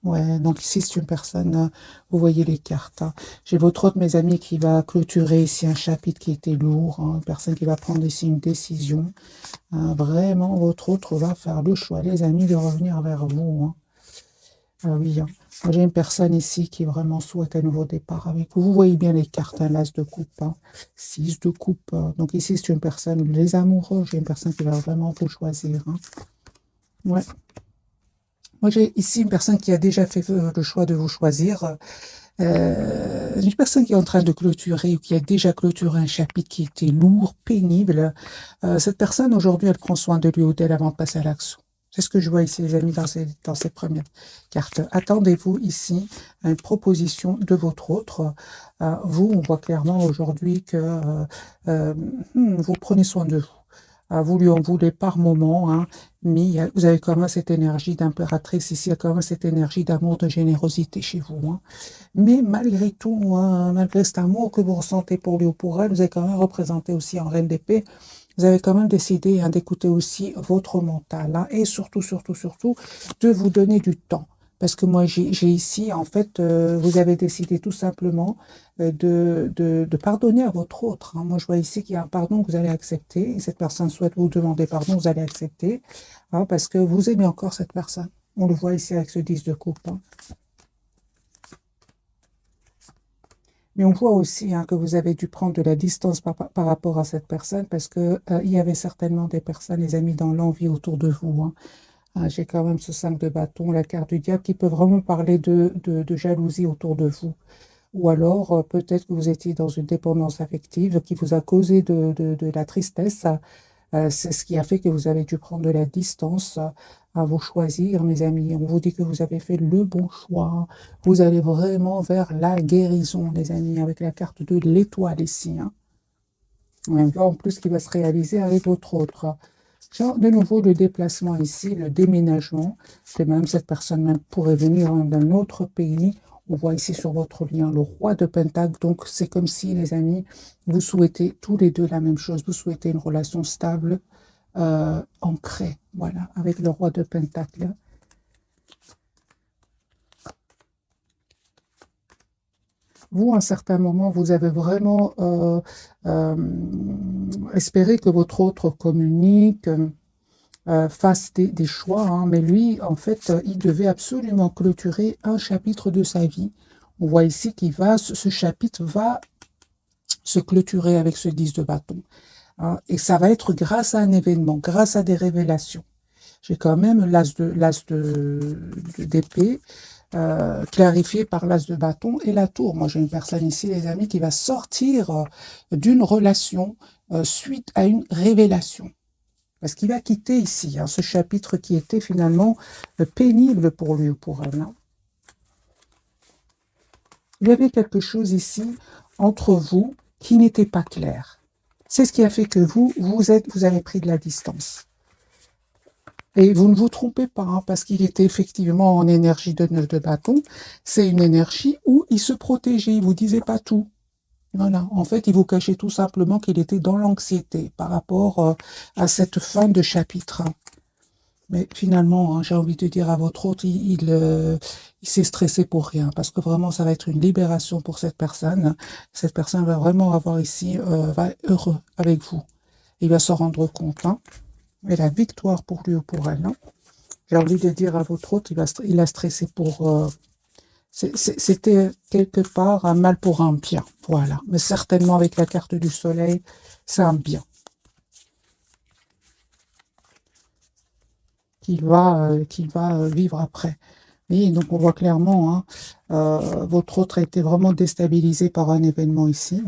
Ouais, donc ici, c'est une personne, vous voyez les cartes, hein. J'ai votre autre, mes amis, qui va clôturer ici un chapitre qui était lourd, hein, une personne qui va prendre ici une décision. Vraiment, votre autre va faire le choix, les amis, de revenir vers vous, hein. Ah oui, hein. Moi, j'ai une personne ici qui vraiment souhaite un nouveau départ avec vous. Vous voyez bien les cartes, hein, l'as de coupe, hein, 6 de coupe. Donc ici, c'est une personne, les amoureux, j'ai une personne qui va vraiment vous choisir, hein. Ouais. Moi, j'ai ici une personne qui a déjà fait le choix de vous choisir. Une personne qui est en train de clôturer ou qui a déjà clôturé un chapitre qui était lourd, pénible. Cette personne, aujourd'hui, elle prend soin de lui ou d'elle avant de passer à l'action. C'est ce que je vois ici, les amis, dans ces premières cartes. Attendez-vous ici à une proposition de votre autre. Vous, on voit clairement aujourd'hui que euh, vous prenez soin de vous. Vous lui en voulez par moment, hein, mais vous avez quand même cette énergie d'impératrice ici, il y a quand même cette énergie d'amour, de générosité chez vous, hein. Mais malgré tout, hein, malgré cet amour que vous ressentez pour lui ou pour elle, vous avez quand même représenté aussi en reine d'épée. Vous avez quand même décidé, hein, d'écouter aussi votre mental, hein, et surtout, surtout, surtout, de vous donner du temps. Parce que moi, j'ai ici, en fait, vous avez décidé tout simplement de pardonner à votre autre, hein. Moi, je vois ici qu'il y a un pardon que vous allez accepter. Et cette personne souhaite vous demander pardon, vous allez accepter, hein, parce que vous aimez encore cette personne. On le voit ici avec ce 10 de coupe, hein. Mais on voit aussi, hein, que vous avez dû prendre de la distance par rapport à cette personne parce que il y avait certainement des personnes, les amis, dans l'envie autour de vous, hein. J'ai quand même ce 5 de bâton, la carte du diable, qui peut vraiment parler de jalousie autour de vous. Ou alors, peut-être que vous étiez dans une dépendance affective qui vous a causé de la tristesse. C'est ce qui a fait que vous avez dû prendre de la distance, à vous choisir, mes amis. On vous dit que vous avez fait le bon choix. Vous allez vraiment vers la guérison, les amis, avec la carte de l'étoile ici, hein. En plus, qui va se réaliser avec votre autre. Genre, de nouveau, le déplacement ici, le déménagement. C'est même cette personne même pourrait venir d'un autre pays. On voit ici sur votre lien le roi de Pentacle. Donc, c'est comme si, les amis, vous souhaitez tous les deux la même chose. Vous souhaitez une relation stable, ancrée, voilà, avec le roi de Pentacle. Vous, à un certain moment, vous avez vraiment euh, espéré que votre autre communique, fasse des choix, hein, mais lui, en fait, il devait absolument clôturer un chapitre de sa vie. On voit ici qu'il va, ce chapitre va se clôturer avec ce 10 de bâton, hein, et ça va être grâce à un événement, grâce à des révélations. J'ai quand même d'épée, clarifié par l'as de bâton et la tour. Moi, j'ai une personne ici, les amis, qui va sortir d'une relation suite à une révélation. Parce qu'il va quitter ici, hein, ce chapitre qui était finalement pénible pour lui ou pour elle, hein. Il y avait quelque chose ici entre vous qui n'était pas clair. C'est ce qui a fait que vous avez pris de la distance. Et vous ne vous trompez pas, hein, parce qu'il était effectivement en énergie de 9 de bâton. C'est une énergie où il se protégeait, il ne vous disait pas tout. Voilà. En fait, il vous cachait tout simplement qu'il était dans l'anxiété par rapport à cette fin de chapitre, hein. Mais finalement, hein, j'ai envie de dire à votre hôte, il s'est stressé pour rien, parce que vraiment, ça va être une libération pour cette personne. Cette personne va vraiment avoir ici, va être heureux avec vous. Il va s'en rendre compte, hein. Et la victoire pour lui ou pour elle, hein. J'ai envie de dire à votre hôte, il a stressé pour... c'était quelque part un mal pour un bien, voilà. Mais certainement avec la carte du soleil, c'est un bien qu'il va vivre après. Oui, donc on voit clairement, hein, votre autre a été vraiment déstabilisé par un événement ici,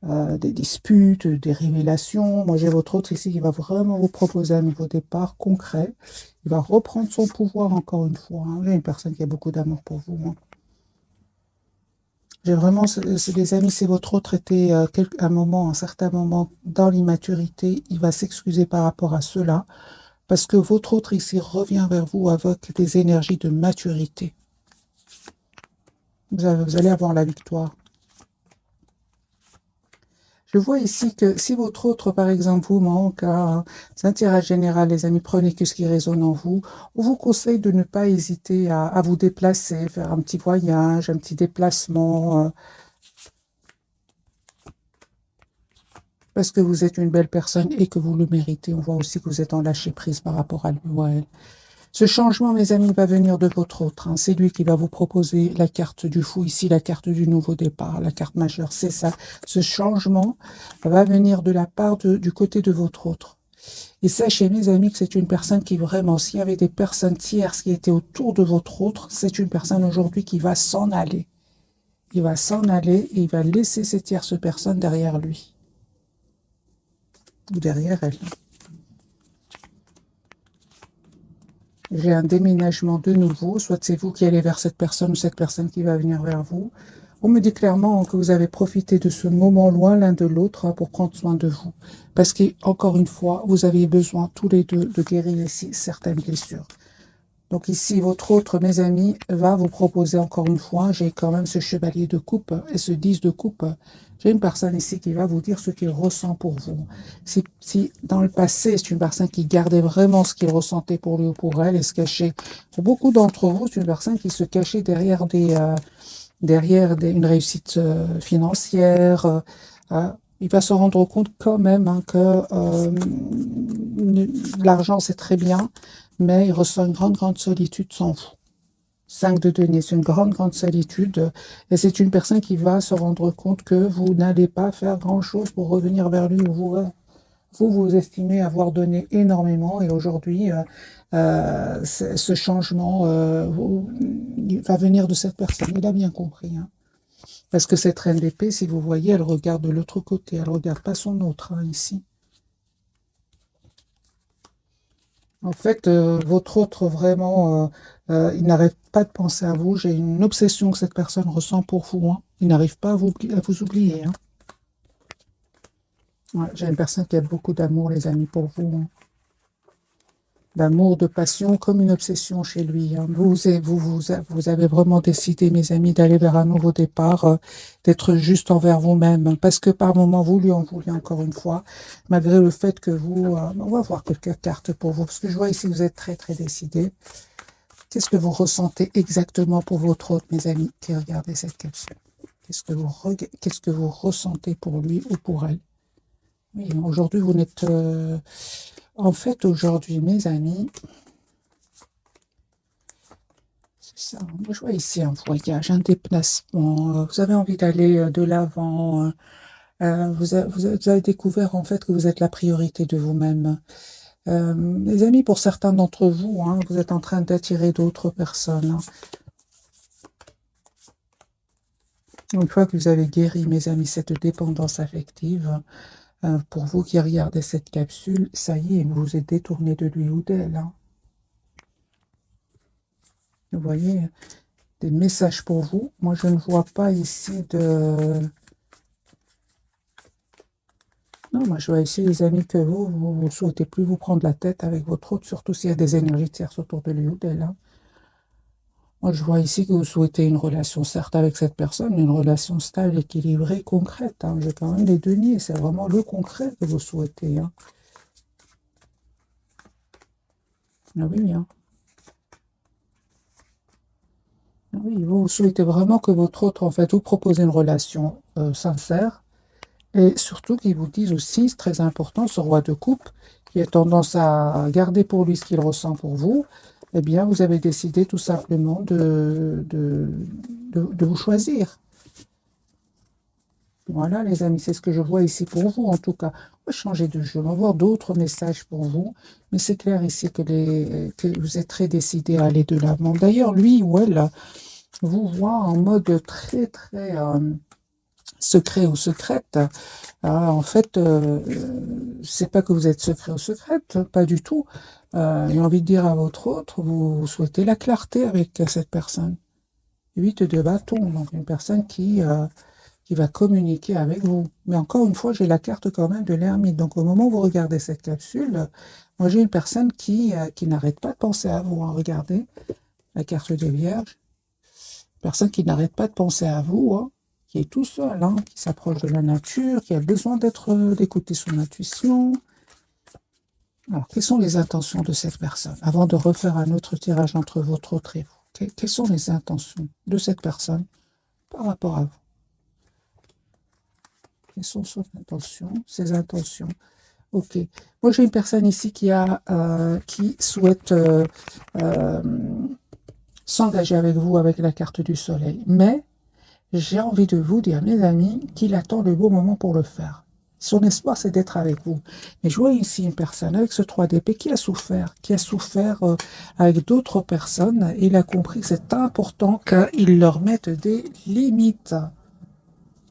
hein, des disputes, des révélations. Moi, j'ai votre autre ici qui va vraiment vous proposer un nouveau départ concret. Il va reprendre son pouvoir encore une fois, hein. J'ai une personne qui a beaucoup d'amour pour vous, hein. J'ai vraiment, c'est des amis, si votre autre était un moment, un certain moment dans l'immaturité, il va s'excuser par rapport à cela, parce que votre autre ici revient vers vous avec des énergies de maturité. Vous allez avoir la victoire. Je vois ici que si votre autre, par exemple, vous manque, hein, c'est un tirage général, les amis, prenez que ce qui résonne en vous. On vous conseille de ne pas hésiter à vous déplacer, faire un petit voyage, un petit déplacement, parce que vous êtes une belle personne et que vous le méritez. On voit aussi que vous êtes en lâcher prise par rapport à lui ou à elle. Ce changement, mes amis, va venir de votre autre, hein. C'est lui qui va vous proposer la carte du fou, ici la carte du nouveau départ, la carte majeure, c'est ça. Ce changement va venir de la part du côté de votre autre. Et sachez, mes amis, que c'est une personne qui vraiment, s'il y avait des personnes tierces qui étaient autour de votre autre, c'est une personne aujourd'hui qui va s'en aller. Il va s'en aller et il va laisser ces tierces personnes derrière lui. Ou derrière elle. J'ai un déménagement de nouveau, soit c'est vous qui allez vers cette personne ou cette personne qui va venir vers vous. On me dit clairement que vous avez profité de ce moment loin l'un de l'autre pour prendre soin de vous. Parce qu'encore une fois, vous avez besoin tous les deux de guérir ici certaines blessures. Donc ici, votre autre, mes amis, va vous proposer encore une fois, j'ai quand même ce chevalier de coupe et ce 10 de coupe. J'ai une personne ici qui va vous dire ce qu'il ressent pour vous. Si dans le passé, c'est une personne qui gardait vraiment ce qu'il ressentait pour lui ou pour elle et se cachait. Pour beaucoup d'entre vous, c'est une personne qui se cachait derrière une réussite financière. Il va se rendre compte quand même hein, que l'argent, c'est très bien, mais il ressent une grande, grande solitude sans vous. 5 de denier, c'est une grande, grande solitude. Et c'est une personne qui va se rendre compte que vous n'allez pas faire grand-chose pour revenir vers lui. Vous estimez avoir donné énormément et aujourd'hui, ce changement il va venir de cette personne. Il a bien compris. Hein. Parce que cette reine d'épée, si vous voyez, elle regarde de l'autre côté. Elle ne regarde pas son autre, hein, ici. En fait, votre autre, vraiment, il n'arrête pas de penser à vous. J'ai une obsession que cette personne ressent pour vous. Hein. Il n'arrive pas à vous oublier. Hein. Ouais, j'ai une personne qui a beaucoup d'amour, les amis, pour vous. Hein. D'amour, de passion, comme une obsession chez lui. Hein. Vous avez vraiment décidé, mes amis, d'aller vers un nouveau départ, d'être juste envers vous-même. Hein, parce que par moments, vous lui en voulez encore une fois, malgré le fait que vous... on va voir quelques cartes pour vous. Parce que je vois ici, vous êtes très, très décidé. Qu'est-ce que vous ressentez exactement pour votre autre, mes amis, qui regardez cette capsule? Qu'est-ce que vous ressentez pour lui ou pour elle? Oui, aujourd'hui, vous n'êtes... En fait, aujourd'hui, mes amis, c'est ça. Moi, je vois ici un voyage, un déplacement. Vous avez envie d'aller de l'avant. Vous avez découvert, en fait, que vous êtes la priorité de vous-même. Les amis, pour certains d'entre vous, hein, vous êtes en train d'attirer d'autres personnes. Hein. Une fois que vous avez guéri, mes amis, cette dépendance affective, pour vous qui regardez cette capsule, ça y est, vous vous êtes détourné de lui ou d'elle. Hein. Vous voyez, des messages pour vous. Moi, je ne vois pas ici de... Non, moi, je vois ici, les amis, que vous ne souhaitez plus vous prendre la tête avec votre autre, surtout s'il y a des énergies tierces autour de lui ou d'elle. Hein. Moi, je vois ici que vous souhaitez une relation, certes avec cette personne, mais une relation stable, équilibrée, concrète. Hein. J'ai quand même les deniers, c'est vraiment le concret que vous souhaitez. Hein. Ah oui, hein. Ah oui, vous souhaitez vraiment que votre autre, en fait, vous propose une relation sincère et surtout qu'il vous dise aussi, c'est très important, ce roi de coupe, qui a tendance à garder pour lui ce qu'il ressent pour vous, eh bien, vous avez décidé tout simplement de vous choisir. Voilà, les amis, c'est ce que je vois ici pour vous, en tout cas. On va changer de jeu, on va voir d'autres messages pour vous. Mais c'est clair ici que vous êtes très décidé à aller de l'avant. D'ailleurs, lui ou elle vous voit en mode très, très secret ou secrète. En fait, c'est pas que vous êtes secret ou secrète, pas du tout. J'ai envie de dire à votre autre, vous souhaitez la clarté avec cette personne. 8 de bâton, donc une personne qui va communiquer avec vous. Mais encore une fois, j'ai la carte quand même de l'ermite. Donc au moment où vous regardez cette capsule, moi j'ai une personne qui n'arrête pas de penser à vous. Hein. Regardez la carte des vierges. Personne qui n'arrête pas de penser à vous, hein, qui est tout seul, hein, qui s'approche de la nature, qui a besoin d'écouter son intuition. Alors, quelles sont les intentions de cette personne? Avant de refaire un autre tirage entre votre autre et vous, quelles sont les intentions de cette personne par rapport à vous? Quelles sont ses intentions? Ok. Moi, j'ai une personne ici qui souhaite s'engager avec vous avec la carte du soleil. Mais j'ai envie de vous dire, mes amis, qu'il attend le bon moment pour le faire. Son espoir, c'est d'être avec vous. Mais je vois ici une personne avec ce 3 d'épée qui a souffert avec d'autres personnes. Il a compris que c'est important qu'il leur mette des limites.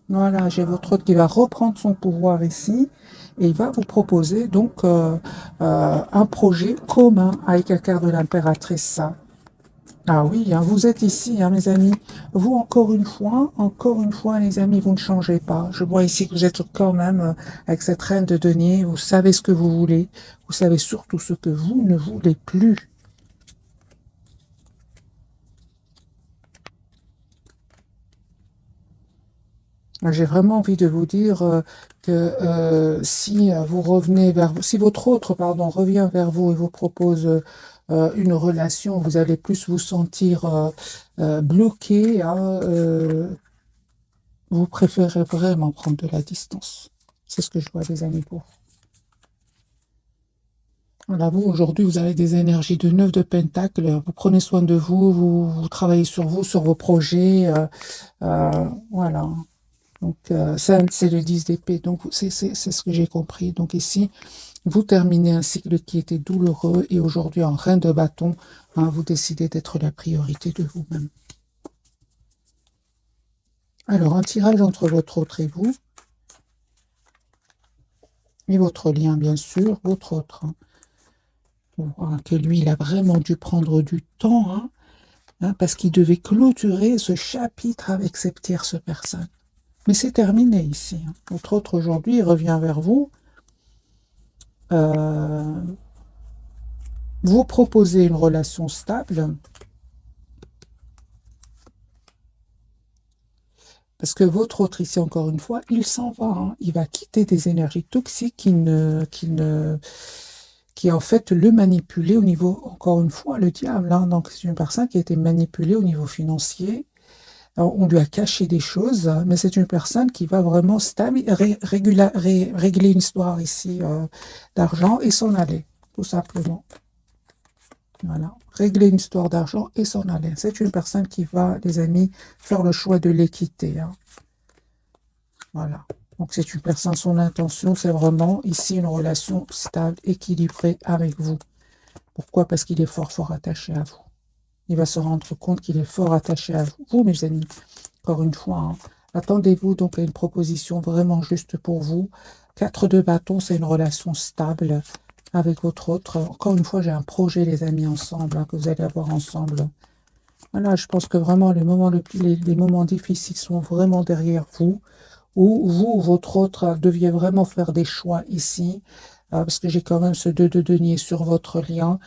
Voilà, j'ai votre autre qui va reprendre son pouvoir ici et il va vous proposer donc un projet commun avec la carte de l'impératrice. Ah oui, hein, vous êtes ici, hein, mes amis. Vous, encore une fois, les amis, vous ne changez pas. Je vois ici que vous êtes quand même avec cette reine de denier. Vous savez ce que vous voulez. Vous savez surtout ce que vous ne voulez plus. J'ai vraiment envie de vous dire que si vous revenez si votre autre, pardon, revient vers vous et vous propose une relation, vous allez plus vous sentir bloqué, hein, vous préférez vraiment prendre de la distance. C'est ce que je vois, les amis, pour vous. Voilà, vous, aujourd'hui, vous avez des énergies de 9 de Pentacle. Vous prenez soin de vous, vous travaillez sur vous, sur vos projets. Voilà. Donc, ça, c'est le 10 d'épée. Donc, c'est ce que j'ai compris. Donc, ici, vous terminez un cycle qui était douloureux et aujourd'hui, en reine de bâton, hein, vous décidez d'être la priorité de vous-même. Alors, un tirage entre votre autre et vous. Et votre lien, bien sûr, votre autre. Hein. On voit que lui, il a vraiment dû prendre du temps, hein, parce qu'il devait clôturer ce chapitre avec ces tierces personnes. Mais c'est terminé ici. Hein. Votre autre, aujourd'hui, il revient vers vous. Vous proposez une relation stable, parce que votre autre, ici, encore une fois, il s'en va. Hein. Il va quitter des énergies toxiques qui en fait le manipuler au niveau, encore une fois, le diable. Hein. Donc, c'est une personne qui a été manipulée au niveau financier. Alors, on lui a caché des choses, mais c'est une personne qui va vraiment régler une histoire ici d'argent et s'en aller, tout simplement. Voilà, régler une histoire d'argent et s'en aller. C'est une personne qui va, les amis, faire le choix de l'équité. Hein. Voilà. Donc, c'est une personne, son intention, c'est vraiment ici une relation stable, équilibrée avec vous. Pourquoi? Parce qu'il est fort, fort attaché à vous. Il va se rendre compte qu'il est fort attaché à vous. Vous, mes amis, encore une fois, hein, attendez-vous donc à une proposition vraiment juste pour vous. 4 de bâton, c'est une relation stable avec votre autre. Encore une fois, j'ai un projet, les amis, ensemble, hein, que vous allez avoir ensemble. Voilà, je pense que vraiment, les moments difficiles sont vraiment derrière vous, où vous, votre autre, deviez vraiment faire des choix ici, parce que j'ai quand même ce 2 de denier sur votre lien,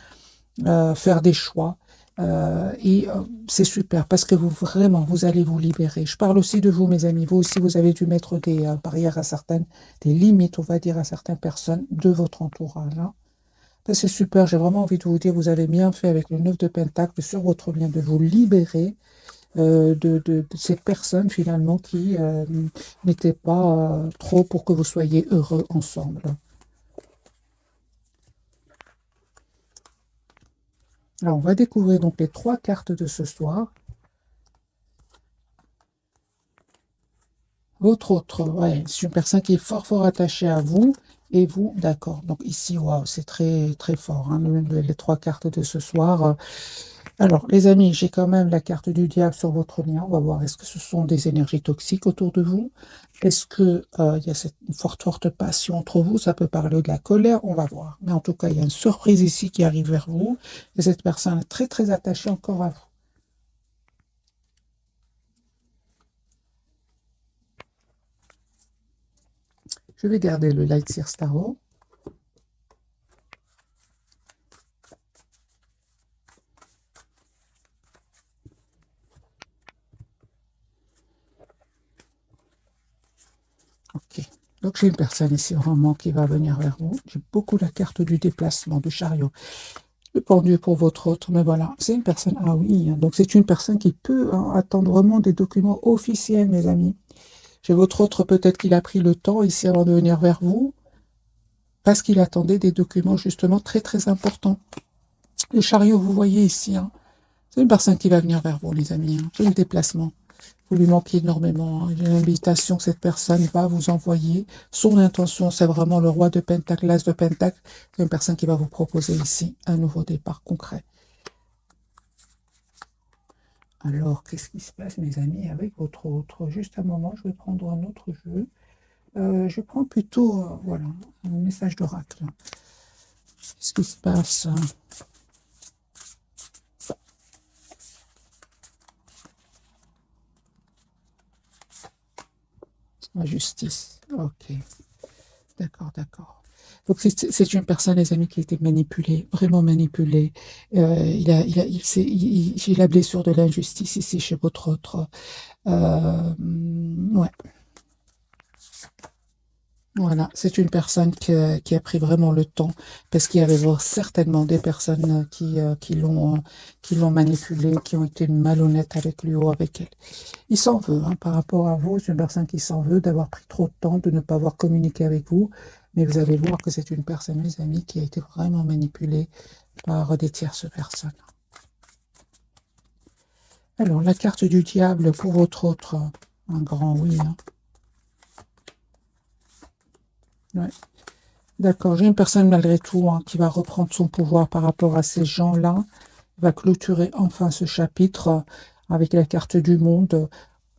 faire des choix. C'est super parce que vraiment, vous allez vous libérer. Je parle aussi de vous, mes amis. Vous aussi, vous avez dû mettre des barrières à certaines, des limites, on va dire, à certaines personnes de votre entourage. Hein. C'est super. J'ai vraiment envie de vous dire, vous avez bien fait avec le 9 de Pentacle sur votre lien de vous libérer de ces personnes finalement qui n'étaient pas trop pour que vous soyez heureux ensemble. Alors, on va découvrir donc les 3 cartes de ce soir. Votre autre, ouais, c'est une personne qui est fort, fort attachée à vous. Et vous, d'accord. Donc ici, waouh, c'est très, très fort, hein, les 3 cartes de ce soir. Alors, les amis, j'ai quand même la carte du diable sur votre lien. On va voir, est-ce que ce sont des énergies toxiques autour de vous? Est-ce que il y a cette forte, forte passion entre vous? Ça peut parler de la colère, on va voir. Mais en tout cas, il y a une surprise ici qui arrive vers vous. Et cette personne est très, très attachée encore à vous. Je vais garder le Light Seer Starro. Donc j'ai une personne ici vraiment qui va venir vers vous. J'ai beaucoup la carte du déplacement, du chariot. Le pendu pour votre autre, mais voilà, c'est une personne, ah oui, hein, donc c'est une personne qui peut attendre vraiment des documents officiels, mes amis. J'ai votre autre, peut-être qu'il a pris le temps ici avant de venir vers vous, parce qu'il attendait des documents justement très très importants. Le chariot, vous voyez ici, hein, c'est une personne qui va venir vers vous, les amis. Hein. J'ai le déplacement. Vous lui manquez énormément. J'ai l'invitation que cette personne va vous envoyer. Son intention, c'est vraiment le roi de Pentacle, l'as de Pentacle. C'est une personne qui va vous proposer ici un nouveau départ concret. Alors, qu'est-ce qui se passe, mes amis, avec votre autre? Juste un moment, je vais prendre un autre jeu. Je prends plutôt, voilà, un message d'oracle. Qu'est-ce qui se passe? La justice. Ok. D'accord, d'accord. Donc c'est une personne, les amis, qui a été manipulée, vraiment manipulée. J'ai la blessure de l'injustice ici chez votre autre. Ouais. Voilà, c'est une personne qui a pris vraiment le temps, parce qu'il y avait certainement des personnes qui l'ont manipulé, qui ont été malhonnêtes avec lui ou avec elle. Il s'en veut, hein, par rapport à vous, c'est une personne qui s'en veut d'avoir pris trop de temps, de ne pas avoir communiqué avec vous, mais vous allez voir que c'est une personne, mes amis, qui a été vraiment manipulée par des tierces personnes. Alors, la carte du diable pour votre autre, un grand oui. Hein. Ouais. D'accord, j'ai une personne malgré tout hein, qui va reprendre son pouvoir par rapport à ces gens-là, va clôturer enfin ce chapitre avec la carte du monde.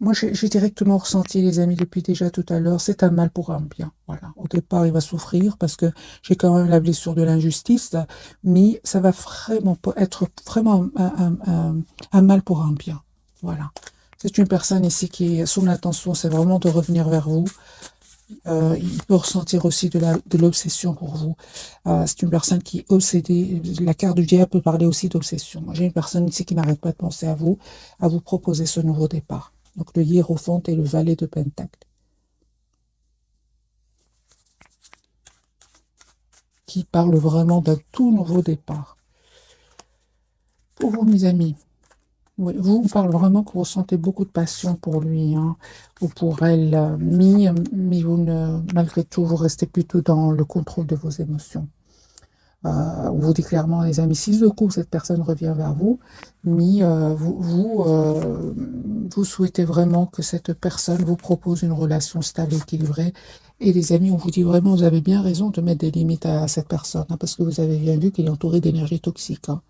Moi, j'ai directement ressenti, les amis, depuis déjà tout à l'heure, c'est un mal pour un bien. Voilà. Au départ, il va souffrir parce que j'ai quand même la blessure de l'injustice, mais ça va vraiment être vraiment un mal pour un bien. Voilà. C'est une personne ici qui, son intention, c'est vraiment de revenir vers vous. Il peut ressentir aussi de l'obsession pour vous. C'est une personne qui est obsédée. La carte du diable peut parler aussi d'obsession. Moi, j'ai une personne ici qui n'arrête pas de penser à vous proposer ce nouveau départ. Donc le hiérophant et le valet de Pentacle. Qui parle vraiment d'un tout nouveau départ. Pour vous, mes amis, oui, vous parlez vraiment que vous ressentez beaucoup de passion pour lui, hein, ou pour elle, mais vous ne, malgré tout, vous restez plutôt dans le contrôle de vos émotions. On vous dit clairement, les amis, si de coup cette personne revient vers vous, mais vous souhaitez vraiment que cette personne vous propose une relation stable et équilibrée. Et les amis, on vous dit vraiment, vous avez bien raison de mettre des limites à cette personne, hein, parce que vous avez bien vu qu'il est entouré d'énergie toxique. Hein.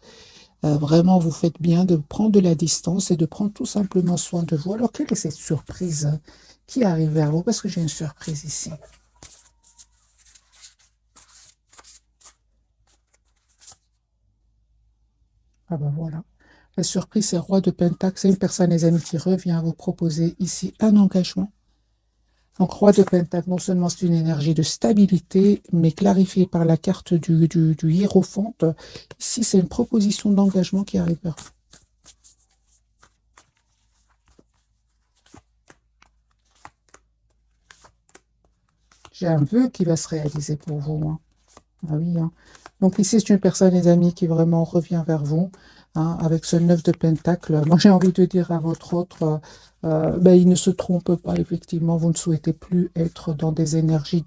Vraiment, vous faites bien de prendre de la distance et de prendre tout simplement soin de vous. Alors, quelle est cette surprise qui arrive vers vous? Parce que j'ai une surprise ici. Ah ben voilà. La surprise, c'est roi de Pentacle. C'est une personne, les amis, qui revient vous proposer ici un engagement. Donc, roi de Pentacle, non seulement c'est une énergie de stabilité, mais clarifiée par la carte du hiérophante. Ici, c'est une proposition d'engagement qui arrive vers vous. J'ai un vœu qui va se réaliser pour vous. Hein. Ah oui, hein. Donc ici, c'est une personne, les amis, qui vraiment revient vers vous, hein, avec ce 9 de Pentacle. Moi, j'ai envie de dire à votre autre, ben, il ne se trompe pas, effectivement, vous ne souhaitez plus être dans des énergies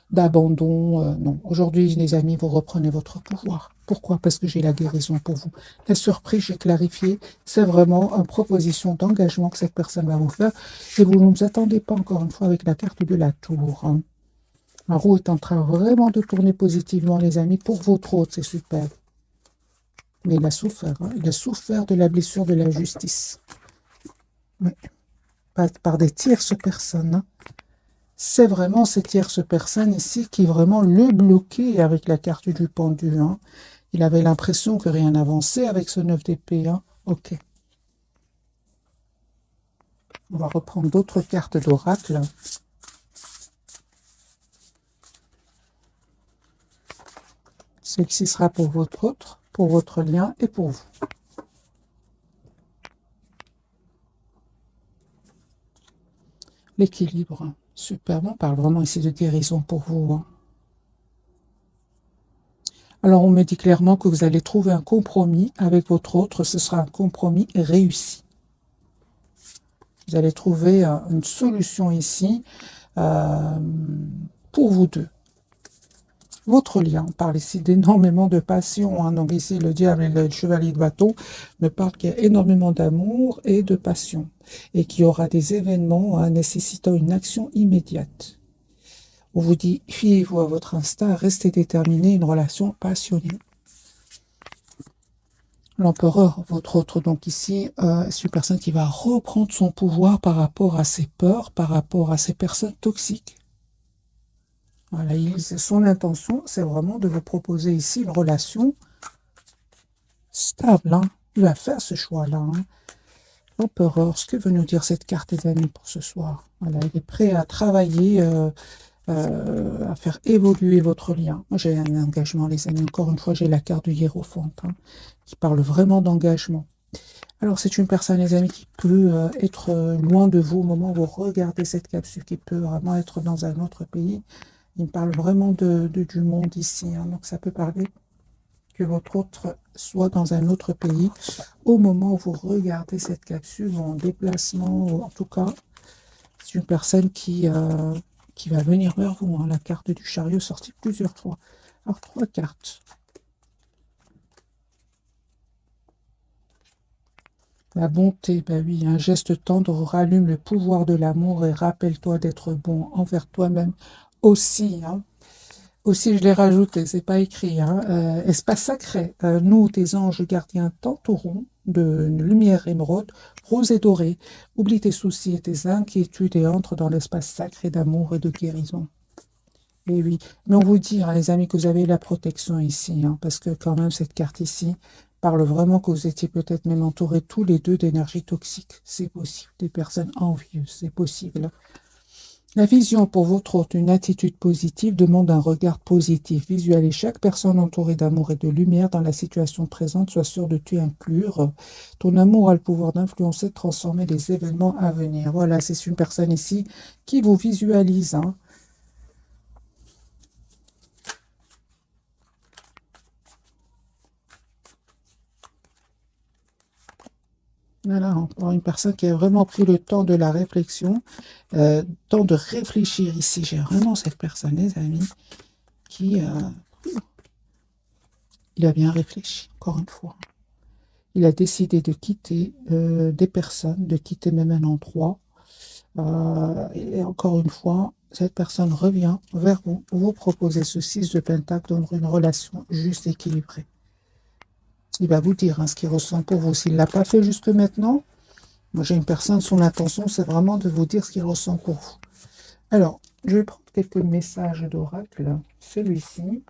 d'abandon. Non, aujourd'hui, les amis, vous reprenez votre pouvoir. Pourquoi? Parce que j'ai la guérison pour vous. La surprise, j'ai clarifié, c'est vraiment une proposition d'engagement que cette personne va vous faire. Et vous ne vous attendez pas, encore une fois, avec la carte de la tour. Hein. La roue est en train vraiment de tourner positivement, les amis, pour votre hôte, c'est super. Mais il a souffert, hein. Il a souffert de la blessure de la justice. Oui. Par des tierces personnes. Hein. C'est vraiment ces tierces personnes ici qui vraiment le bloquaient avec la carte du pendu. Hein. Il avait l'impression que rien n'avançait avec ce 9 d'épée. Hein. Ok. On va reprendre d'autres cartes d'oracle. Celle-ci sera pour votre autre, pour votre lien et pour vous. L'équilibre. Super, bon, on parle vraiment ici de guérison pour vous, hein. Alors, on me dit clairement que vous allez trouver un compromis avec votre autre. Ce sera un compromis réussi. Vous allez trouver une solution ici pour vous deux. Votre lien, on parle ici d'énormément de passion, hein. Donc ici, le diable et le chevalier de bâton me parlent qu'il y a énormément d'amour et de passion. Et qu'il y aura des événements nécessitant une action immédiate. On vous dit, fiez-vous à votre instinct, restez déterminé, une relation passionnée. L'empereur, votre autre, donc ici, c'est une personne qui va reprendre son pouvoir par rapport à ses peurs, par rapport à ces personnes toxiques. Voilà, son intention, c'est vraiment de vous proposer ici une relation stable, hein. Il va faire ce choix-là, hein. L'empereur, ce que veut nous dire cette carte, les amis, pour ce soir? Voilà, il est prêt à travailler, à faire évoluer votre lien. Moi, j'ai un engagement, les amis. Encore une fois, j'ai la carte du hiérophante, hein, qui parle vraiment d'engagement. Alors, c'est une personne, les amis, qui peut être loin de vous au moment où vous regardez cette capsule, qui peut vraiment être dans un autre pays. Il me parle vraiment du monde ici, hein. Donc, ça peut parler que votre autre soit dans un autre pays au moment où vous regardez cette capsule, ou en déplacement, ou en tout cas, c'est une personne qui va venir vers vous, hein. La carte du chariot sortie plusieurs fois. Alors, 3 cartes. La bonté, ben oui, un geste tendre rallume le pouvoir de l'amour et rappelle-toi d'être bon envers toi-même aussi, hein. Aussi, je l'ai rajouté, c'est pas écrit, hein. Espace sacré, nous, tes anges gardiens, t'entourons de lumière émeraude, rose et dorée. Oublie tes soucis et tes inquiétudes et entre dans l'espace sacré d'amour et de guérison. Et oui, mais on vous dit, hein, les amis, que vous avez la protection ici, hein, parce que quand même, cette carte ici parle vraiment que vous étiez peut-être même entourés tous les deux d'énergie toxique. C'est possible. Des personnes envieuses, c'est possible. La vision pour votre hôte, une attitude positive, demande un regard positif. Visualisez chaque personne entourée d'amour et de lumière dans la situation présente. Sois sûr de t'y inclure. Ton amour a le pouvoir d'influencer, de transformer les événements à venir. Voilà, c'est une personne ici qui vous visualise, hein. Voilà, encore une personne qui a vraiment pris le temps de la réflexion, temps de réfléchir ici. J'ai vraiment cette personne, les amis, qui il a bien réfléchi, encore une fois. Il a décidé de quitter des personnes, de quitter même un endroit. Et encore une fois, cette personne revient vers vous, vous proposez ce 6 de Pentacle dans une relation juste équilibrée. Il va vous dire, hein, ce qu'il ressent pour vous. S'il ne l'a pas fait jusque maintenant, moi j'ai une personne, son intention, c'est vraiment de vous dire ce qu'il ressent pour vous. Alors, je vais prendre quelques messages d'oracle. Celui-ci.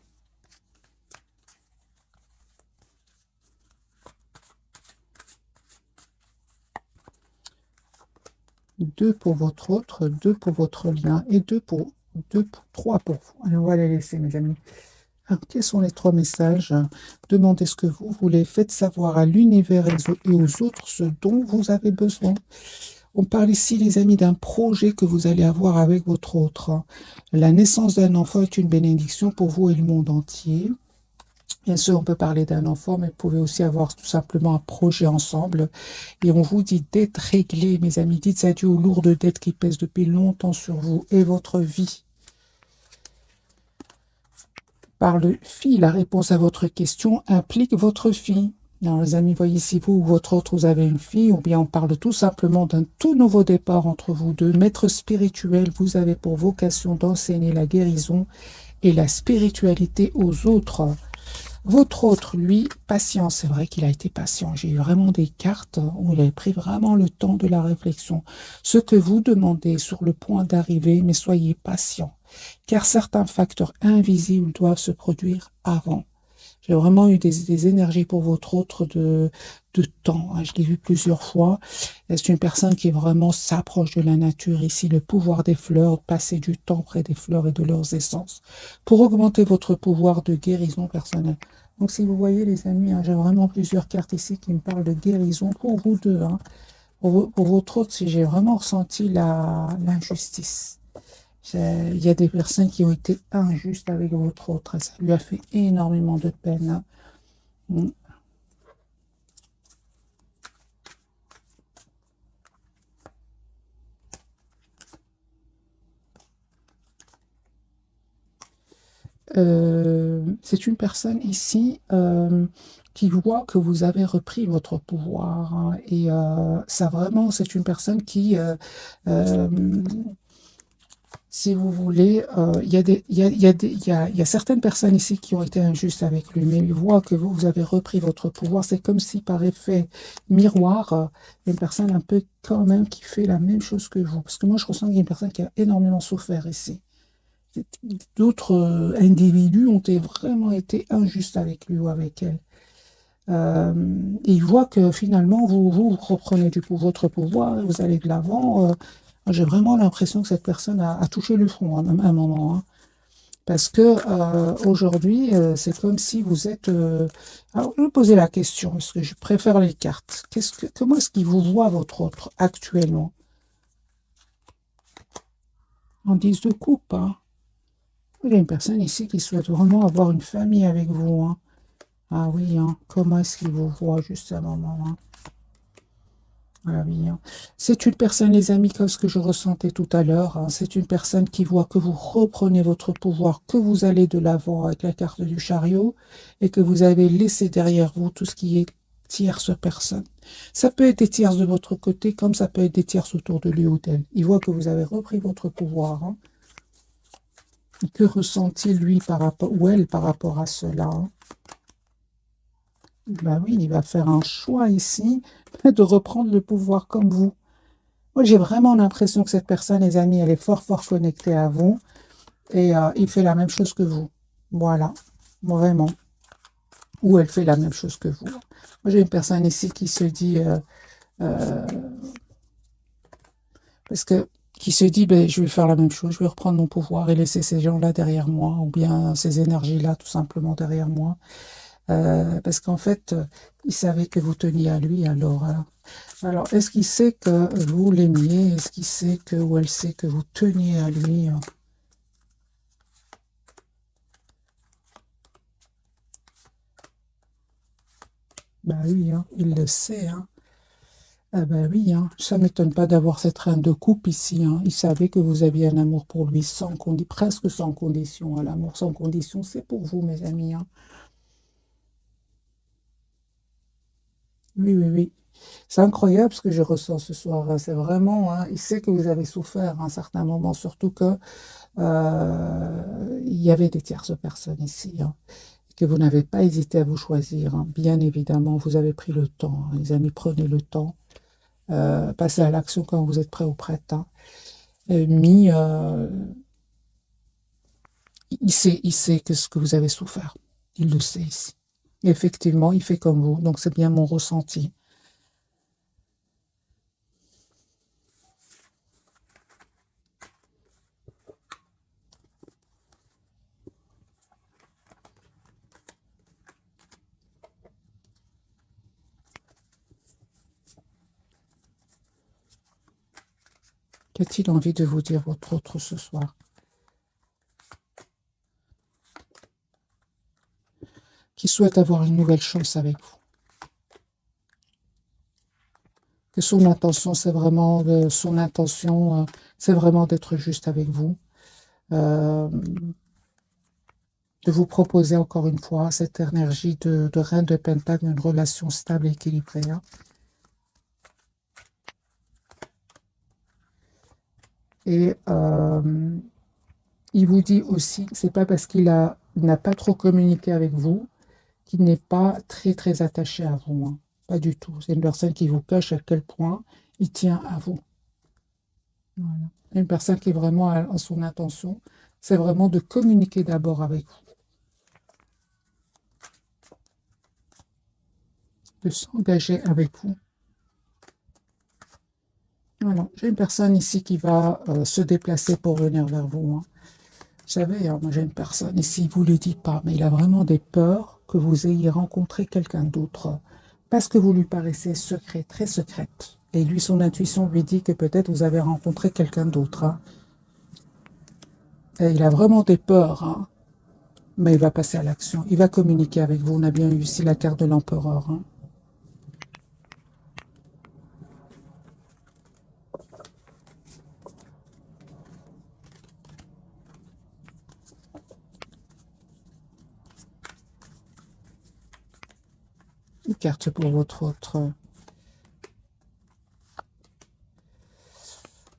Deux pour votre autre, 2 pour votre lien et 3 pour vous. Alors, on va les laisser, mes amis. Alors, quels sont les 3 messages? Demandez ce que vous voulez. Faites savoir à l'univers et aux autres ce dont vous avez besoin. On parle ici, les amis, d'un projet que vous allez avoir avec votre autre. La naissance d'un enfant est une bénédiction pour vous et le monde entier. Bien sûr, on peut parler d'un enfant, mais vous pouvez aussi avoir tout simplement un projet ensemble. Et on vous dit d'être réglé, mes amis. Dites adieu aux lourdes dettes qui pèsent depuis longtemps sur vous et votre vie. Par le fille, la réponse à votre question implique votre fille. Alors, les amis, voyez si vous ou votre autre, vous avez une fille, ou bien on parle tout simplement d'un tout nouveau départ entre vous deux. Maître spirituel, vous avez pour vocation d'enseigner la guérison et la spiritualité aux autres. Votre autre, lui, patient, c'est vrai qu'il a été patient. J'ai eu vraiment des cartes où il avait pris vraiment le temps de la réflexion. Ce que vous demandez est sur le point d'arriver, mais soyez patient, car certains facteurs invisibles doivent se produire avant. J'ai vraiment eu des énergies pour votre autre de temps, hein. Je l'ai vu plusieurs fois. C'est une personne qui vraiment s'approche de la nature ici, le pouvoir des fleurs, passer du temps près des fleurs et de leurs essences pour augmenter votre pouvoir de guérison personnelle. Donc si vous voyez les amis, hein, j'ai vraiment plusieurs cartes ici qui me parlent de guérison pour vous deux, hein. Pour votre autre, si j'ai vraiment ressenti l'injustice. Il y a des personnes qui ont été injustes avec votre autre. Ça lui a fait énormément de peine, hein. Mm. C'est une personne ici qui voit que vous avez repris votre pouvoir, hein, et ça vraiment, c'est une personne qui, euh, si vous voulez, il y a des, il y a certaines personnes ici qui ont été injustes avec lui, mais il voit que vous avez repris votre pouvoir. C'est comme si par effet miroir, une personne un peu quand même qui fait la même chose que vous. Parce que moi, je ressens qu'il y a une personne qui a énormément souffert ici. D'autres individus ont vraiment été injustes avec lui ou avec elle. Et il voit que finalement, vous reprenez votre pouvoir, vous allez de l'avant. J'ai vraiment l'impression que cette personne a touché le front à un moment, hein. Parce que aujourd'hui, c'est comme si vous êtes. Alors, je vais poser la question, parce que je préfère les cartes. Comment est-ce qu'il vous voit, votre autre, actuellement? En 10 de coupe, hein. Il y a une personne ici qui souhaite vraiment avoir une famille avec vous, hein. Ah oui, hein. Comment est-ce qu'il vous voit juste à un moment, hein? Ah oui, hein. C'est une personne, les amis, comme ce que je ressentais tout à l'heure, hein. C'est une personne qui voit que vous reprenez votre pouvoir, que vous allez de l'avant avec la carte du chariot et que vous avez laissé derrière vous tout ce qui est tierce personne. Ça peut être des tierces de votre côté, comme ça peut être des tierces autour de lui ou d'elle. Il voit que vous avez repris votre pouvoir, hein. Que ressent-il, lui, par rapport, ou elle, par rapport à cela, hein? Ben oui, il va faire un choix ici de reprendre le pouvoir comme vous. Moi, j'ai vraiment l'impression que cette personne, les amis, elle est fort, fort connectée à vous et il fait la même chose que vous. Voilà, vraiment. Ou elle fait la même chose que vous. Moi, j'ai une personne ici qui se dit, euh, parce que, qui se dit, ben, je vais faire la même chose, je vais reprendre mon pouvoir et laisser ces gens-là derrière moi, ou bien ces énergies-là tout simplement derrière moi. Parce qu'en fait, il savait que vous teniez à lui, alors, est-ce qu'il sait que vous l'aimiez? Est-ce qu'il sait que, ou elle sait que vous teniez à lui? Bah oui, hein, il le sait, hein. Ah bah oui, hein, ça m'étonne pas d'avoir cette reine de coupe ici, hein. Il savait que vous aviez un amour pour lui presque sans condition, hein. L'amour sans condition, c'est pour vous, mes amis, hein. Oui, oui, oui. C'est incroyable ce que je ressens ce soir, hein. C'est vraiment, hein, il sait que vous avez souffert à un certain moment, surtout que il y avait des tierces personnes ici, hein, que vous n'avez pas hésité à vous choisir, hein. Bien évidemment, vous avez pris le temps, hein. Les amis, prenez le temps. Passez à l'action quand vous êtes prêt ou prête, hein. Mis, il sait que ce que vous avez souffert. Il le sait ici. Effectivement, il fait comme vous, donc c'est bien mon ressenti. Qu'a-t-il envie de vous dire votre autre ce soir? Qui souhaite avoir une nouvelle chance avec vous? Que son intention, c'est vraiment son intention, c'est vraiment d'être juste avec vous, euh, de vous proposer encore une fois cette énergie de reine de Pentacle, une relation stable et équilibrée, hein. Et il vous dit aussi que c'est pas parce il n'a pas trop communiqué avec vous qu'il n'est pas très très attaché à vous, hein. Pas du tout. C'est une personne qui vous cache à quel point il tient à vous. Voilà. Une personne qui est vraiment à son intention, c'est vraiment de communiquer d'abord avec vous, de s'engager avec vous. Voilà. J'ai une personne ici qui va se déplacer pour venir vers vous, hein. Vous savez, hein, moi j'ai une personne ici, il ne vous le dit pas, mais il a vraiment des peurs que vous ayez rencontré quelqu'un d'autre parce que vous lui paraissez secret, très secrète. Et lui, son intuition lui dit que peut-être vous avez rencontré quelqu'un d'autre, hein. Il a vraiment des peurs, hein, mais il va passer à l'action. Il va communiquer avec vous. On a bien eu ici la carte de l'empereur. Hein. Une carte pour votre autre.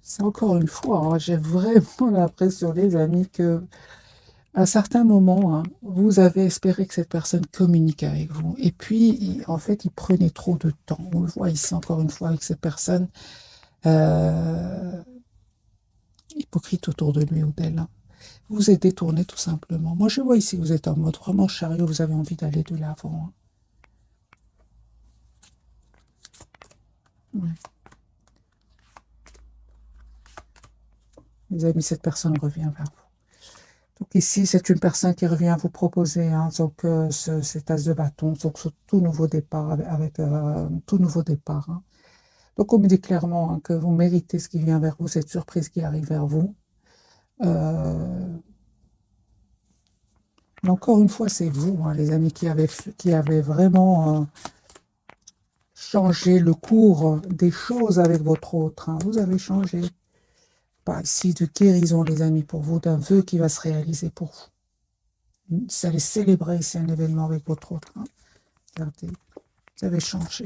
C'est encore une fois, hein, j'ai vraiment l'impression, les amis, que à certains moments, hein, vous avez espéré que cette personne communique avec vous. Et puis, en fait, il prenait trop de temps. On le voit ici encore une fois avec cette personne hypocrite autour de lui ou d'elle. Hein. Vous êtes détourné tout simplement. Moi, je vois ici, vous êtes en mode vraiment chariot, vous avez envie d'aller de l'avant. Hein. Ouais. Les amis, cette personne revient vers vous. Donc ici, c'est une personne qui revient vous proposer hein, donc, cet as de bâton, donc ce tout nouveau départ, avec tout nouveau départ. Hein. Donc on me dit clairement hein, que vous méritez ce qui vient vers vous, cette surprise qui arrive vers vous. Mais encore une fois, c'est vous, hein, les amis, qui avez vraiment changé le cours des choses avec votre autre. Hein. Vous avez changé. Pas ici de guérison, les amis, pour vous, d'un vœu qui va se réaliser pour vous. Vous allez célébrer ici un événement avec votre autre. Hein. Regardez, vous avez changé.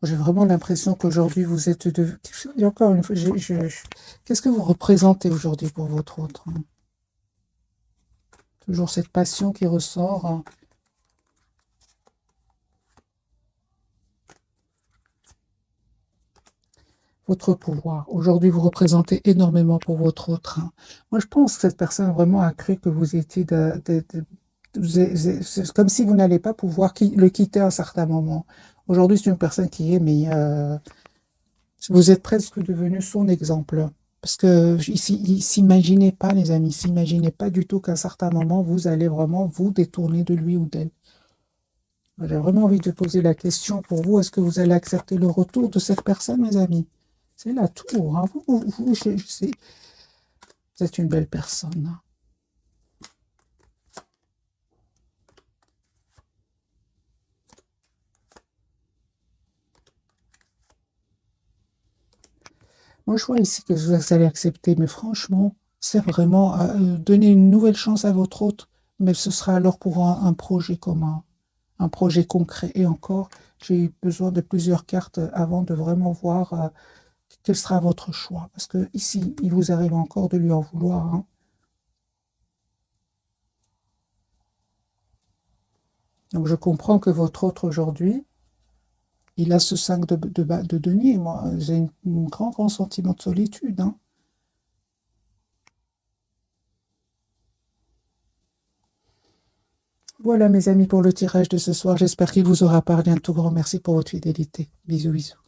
J'ai vraiment l'impression qu'aujourd'hui, vous êtes de... Et encore une fois, qu'est-ce que vous représentez aujourd'hui pour votre autre hein. Toujours cette passion qui ressort. Hein. Votre pouvoir. Aujourd'hui, vous représentez énormément pour votre autre. Hein. Moi, je pense que cette personne vraiment a cru que vous étiez c'est comme si vous n'allez pas pouvoir le quitter à un certain moment. Aujourd'hui, c'est une personne qui est, mais vous êtes presque devenu son exemple. Parce que il s'imaginait pas, les amis, s'imaginait pas du tout qu'à un certain moment, vous allez vraiment vous détourner de lui ou d'elle. J'ai vraiment envie de poser la question pour vous, est-ce que vous allez accepter le retour de cette personne, mes amis? C'est la tour. Hein. Vous êtes une belle personne. Hein. Moi, je vois ici que vous allez accepter, mais franchement, c'est vraiment donner une nouvelle chance à votre hôte, mais ce sera alors pour un projet commun, un projet concret. Et encore, j'ai eu besoin de plusieurs cartes avant de vraiment voir quel sera votre choix. Parce que ici, il vous arrive encore de lui en vouloir. Hein. Donc, je comprends que votre autre aujourd'hui, il a ce 5 de denier. Moi, j'ai un grand sentiment de solitude. Hein. Voilà, mes amis, pour le tirage de ce soir. J'espère qu'il vous aura parlé. Un tout grand merci pour votre fidélité. Bisous, bisous.